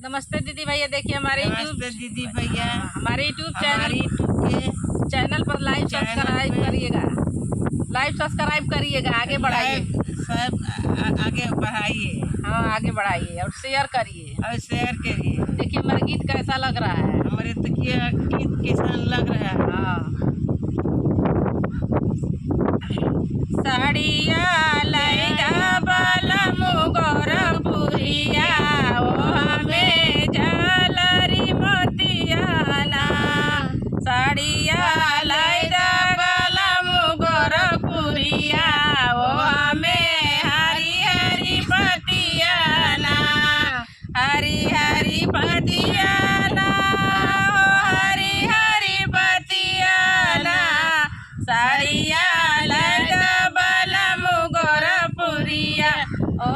नमस्ते दीदी भैया, देखिए हमारे नमस्ते दीदी भैया। हमारे यूट्यूब के चैनल पर लाइव सब्सक्राइब करिएगा, आगे बढ़ाइए, सब आगे बढ़ाइए। हाँ आगे बढ़ाइए और शेयर करिए। करिए। देखिए हमारा गीत कैसा लग रहा है। हमारे तकिया गीत कैसा लग रहा है। हाँ साड़िया लैगा बालमु गोरपुरिया ओ हमें झालरी मोतियाना। साड़िया लैगा बालमु गोरपुरिया ओ हमें हरी हरी पतियाना, हरी हरी पतियाना, हरी हरी पतियाना। साड़िया लैगा बालमु गोरपुरिया ओ